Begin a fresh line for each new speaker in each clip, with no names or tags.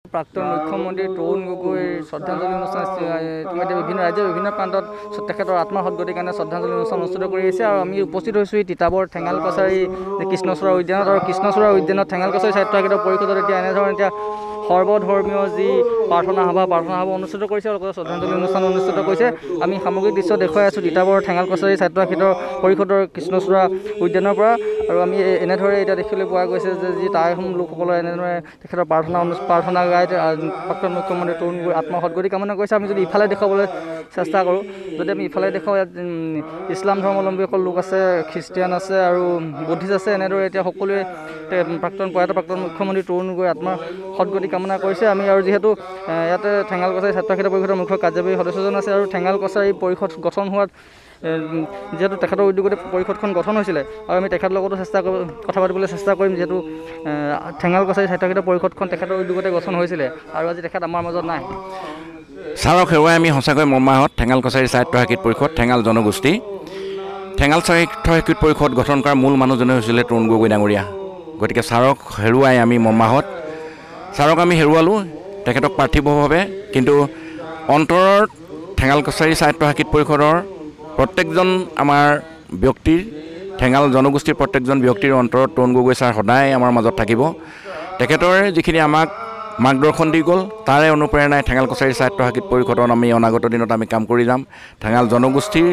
প্ৰাক্তন মুখ্যমন্ত্ৰী তৰুণ গগৈৰ শ্ৰদ্ধাঞ্জলি অনুষ্ঠান ইতিমধ্যে বিভিন্ন ৰাজ্যৰ বিভিন্ন প্ৰান্তত তেখেতৰ আত্মাৰ সদ্গতিৰ কাৰণে শ্ৰদ্ধাঞ্জলি অনুষ্ঠান অনুষ্ঠিত কৰি আহিছে। আৰু আমি উপস্থিত হৈছোঁ এই তিতাবৰ ঠেঙাল কছাৰী কৃষ্ণচূড়া উদ্যানত। আৰু কৃষ্ণচূড়া উদ্যানত ঠেঙাল কছাৰী সাহিত্য একাডেমী পৰিষদত এতিয়া এনেধৰণে এতিয়া সৰ্বধৰ্মীয় যি প্ৰাৰ্থনা সভা অনুষ্ঠিত কৰিছে, লগতে শ্ৰদ্ধাঞ্জলি অনুষ্ঠান অনুষ্ঠিত কৰিছে। আমি সামগ্ৰিক দৃশ্য দেখুৱাই আছোঁ তিতাবৰ ঠেঙাল কছাৰী ছাত্ৰ পৰিষদৰ কৃষ্ণচূড়া উদ্যানৰ পৰা। আৰু আমি এনেদৰে এতিয়া দেখিবলৈ পোৱা গৈছে যে যি টাই আহোম লোকসকলে এনেদৰে তেখেতৰ প্ৰাৰ্থনা গাই প্ৰাক্তন মুখ্যমন্ত্ৰী তৰুণ গগৈৰ আত্মাৰ সদ্গতি কামনা কৰিছে। আমি যদি ইফালে দেখুৱাবলৈ চেষ্টা কৰোঁ, যদি আমি ইফালে দেখুৱাওঁ, ইয়াত ইছলাম ধৰ্মাৱলম্বীসকল লোক আছে, খ্ৰীষ্টিয়ান আছে আৰু বুদ্ধিষ্ট আছে। এনেদৰে এতিয়া সকলোৱে প্ৰাক্তন মুখ্যমন্ত্ৰী তৰুণ গগৈৰ আত্মাৰ সদ্গতি কামনা কৰিছে। আমি আৰু যিহেতু ইয়াতে ঠেঙাল কছাৰী ছাত্ৰ পৰিষদৰ মুখ্য কাৰ্যবাহী সদস্যজন আছে আৰু ঠেঙাল কছাৰী পৰিষদ গঠন হোৱাত যিহেতু তেখেতৰ উদ্যোগতে পৰিষদখন গঠন হৈছিলে, আৰু আমি তেখেতৰ লগতো কথা পাতিবলৈ চেষ্টা কৰিম। যিহেতু ঠেঙাল কছাৰী ছাত্ৰ পৰিষদখন তেখেতৰ উদ্যোগতে গঠন হৈছিলে আৰু আজি তেখেত আমাৰ মাজত নাই।
ছাৰক হেৰুৱাই আমি সঁচাকৈ মৰ্মাহত। ঠেঙাল কছাৰী সাহিত্য পৰিষদ, ঠেঙাল জনগোষ্ঠী, ঠেঙাল সাহিত্য পৰিষদ গঠন কৰাৰ মূল মানুহজনে হৈছিলে তৰুণ গগৈ ডাঙৰীয়া। গতিকে ছাৰক হেৰুৱাই আমি মৰ্মাহত। ছাৰক আমি হেৰুৱালোঁ তেখেতক পাৰ্থিৱভাৱে, কিন্তু অন্তৰৰ ঠেঙাল কছাৰী সাহিত্য পৰিষদৰ প্ৰত্যেকজন আমাৰ ব্যক্তিৰ, ঠেঙাল জনগোষ্ঠীৰ প্ৰত্যেকজন ব্যক্তিৰ অন্তৰত তৰুণ গগৈ ছাৰ সদায় আমাৰ মাজত থাকিব। তেখেতৰ যিখিনি আমাক মাৰ্গদৰ্শন দি গ'ল, তাৰে অনুপ্ৰেৰণাই ঠেঙাল কছাৰী সাহিত্য পৰিষদত আমি অনাগত দিনত আমি কাম কৰি যাম। ঠেঙাল জনগোষ্ঠীৰ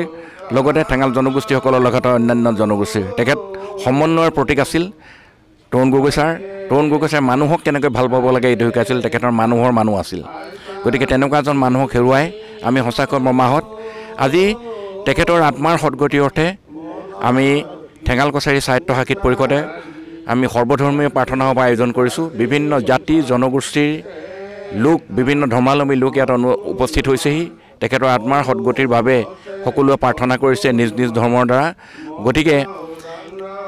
লগতে ঠেঙাল জনগোষ্ঠীসকলৰ লগতে অন্যান্য জনগোষ্ঠীৰ তেখেত সমন্বয়ৰ প্ৰতীক আছিল তৰুণ গগৈ ছাৰ। তৰুণ গগৈ ছাৰ মানুহক কেনেকৈ ভাল পাব লাগে এইটো শিকাইছিল। তেখেতৰ মানুহৰ মানুহ আছিল। গতিকে তেনেকুৱা এজন মানুহক হেৰুৱাই আমি সঁচাকৈ মৰ্মাহত। আজি তেখেতৰ আত্মাৰ সদ্গতিৰ অৰ্থে আমি ঠেঙাল কছাৰী সাহিত্য পৰিষদে আমি সৰ্বধৰ্মীয় প্ৰাৰ্থনা সভা আয়োজন কৰিছোঁ। বিভিন্ন জাতি জনগোষ্ঠীৰ লোক, বিভিন্ন ধৰ্মাৱলম্বী লোক ইয়াত উপস্থিত হৈছেহি। তেখেতৰ আত্মাৰ সদ্গতিৰ বাবে সকলোৱে প্ৰাৰ্থনা কৰিছে নিজ নিজ ধৰ্মৰ দ্বাৰা। গতিকে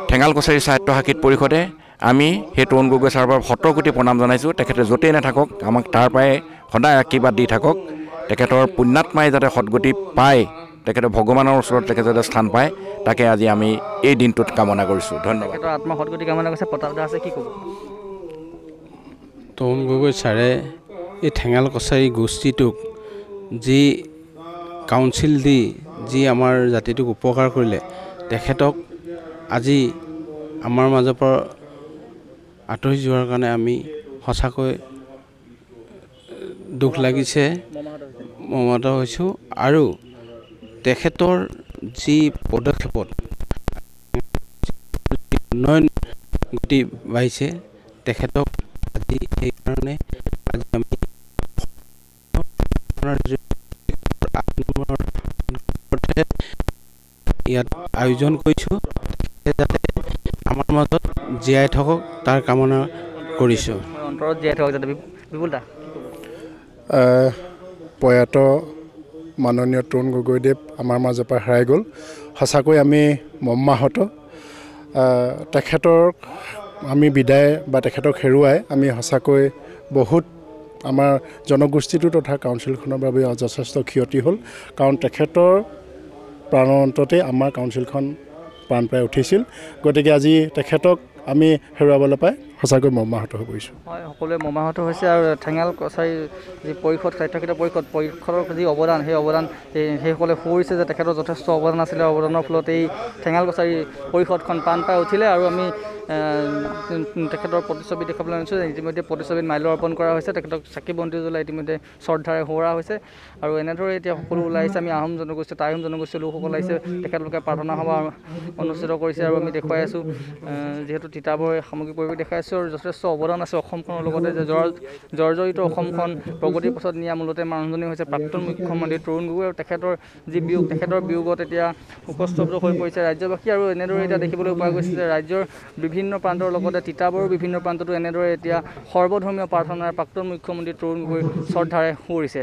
ঠেঙাল কছাৰী সাহিত্য পৰিষদে আমি সেই তৰুণ গগৈ ছাৰৰ পৰা 100 কোটি প্ৰণাম জনাইছোঁ। তেখেতে য'তেই নাথাকক আমাক তাৰ পৰাই সদায় আশীৰ্বাদ দি থাকক। তেখেতৰ পুণ্যাত্মাই যাতে সদ্গতি পায়, তেখেতে ভগৱানৰ ওচৰত তেখেতে যাতে স্থান পায়, তাকে আজি আমি এই দিনটোত কামনা কৰিছোঁ। ধন্যবাদ।
তেখেতৰ আত্মা সদ্গতি কামনা কৰিছে। প্ৰতাপদা আছে, কি ক'ব?
তৰুণ গগৈ ছাৰে এই ঠেঙাল কছাৰী গোষ্ঠীটোক যি কাউন্সিল দি যি আমাৰ জাতিটোক উপকাৰ কৰিলে, তেখেতক আজি আমাৰ মাজৰ পৰা আঁতৰি যোৱাৰ কাৰণে আমি সঁচাকৈ দুখ লাগিছে, মৰ্মাহত হৈছোঁ। আৰু তেখেতৰ যি পদক্ষেপত উন্নয়ন গতি বাঢ়িছে, তেখেতক আজি সেইকাৰণে আজি আমি ইয়াত আয়োজন কৰিছোঁ। যাতে আমাৰ মাজত জীয়াই থাকক তাৰ কামনা কৰিছোঁ।
অন্তৰত জীয়াই থাকক যাতে। বিপুলদা,
প্ৰয়াত মাননীয় তৰুণ গগৈদেৱ আমাৰ মাজৰ পৰা হেৰাই গ'ল। সঁচাকৈ আমি মৰ্মাহত। তেখেতৰ আমি বিদায় বা তেখেতক হেৰুৱাই আমি সঁচাকৈ বহুত আমাৰ জনগোষ্ঠীটো তথা কাউন্সিলখনৰ বাবে যথেষ্ট ক্ষতি হ'ল। কাৰণ তেখেতৰ প্ৰাণৰ অন্ততে আমাৰ কাউন্সিলখন প্ৰাণ পাই উঠিছিল। গতিকে আজি তেখেতক আমি হেৰুৱাবলৈ পাই সঁচাকৈ মৰ্মাহত হৈ পৰিছোঁ।
হয়, সকলোৱে মৰ্মাহত হৈছে। আৰু ঠেঙাল কছাৰী যি পৰিষদ, সাহিত্য পৰিষদৰ যি অৱদান, সেই অৱদান সেইসকলে সুৰিছে যে তেখেতৰ যথেষ্ট অৱদান আছিলে। অৱদানৰ ফলত এই ঠেঙাল কছাৰী পৰিষদখন প্ৰাণ পাই উঠিলে। আৰু আমি তেখেতৰ প্ৰতিচ্ছবি দেখাবলৈ আনিছোঁ। ইতিমধ্যে প্ৰতিচ্ছবিত মাল্য অৰ্পণ কৰা হৈছে। তেখেতক চাকি বন্তি জ্বলাই ইতিমধ্যে শ্ৰদ্ধাৰে সোঁৱৰা হৈছে। আৰু এনেদৰে এতিয়া সকলো ওলাই আহিছে। আমি আহোম জনগোষ্ঠী, টাই আহোম জনগোষ্ঠীৰ লোকসকল আহিছে। তেখেতলোকে প্ৰাৰ্থনা সভা অনুষ্ঠিত কৰিছে। আৰু আমি দেখুৱাই আছোঁ, যিহেতু তিতাবৰ সামগ্ৰিক পৰিৱেশ দেখাই আছোঁ। আৰু যথেষ্ট অৱদান আছে অসমখনৰ লগতে, যে জৰ্জৰিত অসমখন প্ৰগতিৰ পথত নিয়া মূলতে মানুহজনেই হৈছে প্ৰাক্তন মুখ্যমন্ত্ৰী তৰুণ গগৈ। আৰু তেখেতৰ যি বিয়োগ, তেখেতৰ বিয়োগত এতিয়া শোকস্তব্ধ হৈ পৰিছে ৰাজ্যবাসী। আৰু এনেদৰে এতিয়া দেখিবলৈ পোৱা গৈছে যে ৰাজ্যৰ বিভিন্ন প্ৰান্তৰ লগতে তিতাবৰৰ বিভিন্ন প্ৰান্ততো এনেদৰে এতিয়া সৰ্বধৰ্মীয় প্ৰাৰ্থনাৰে প্ৰাক্তন মুখ্যমন্ত্ৰী তৰুণ গগৈ শ্ৰদ্ধাৰে সুৰিছে।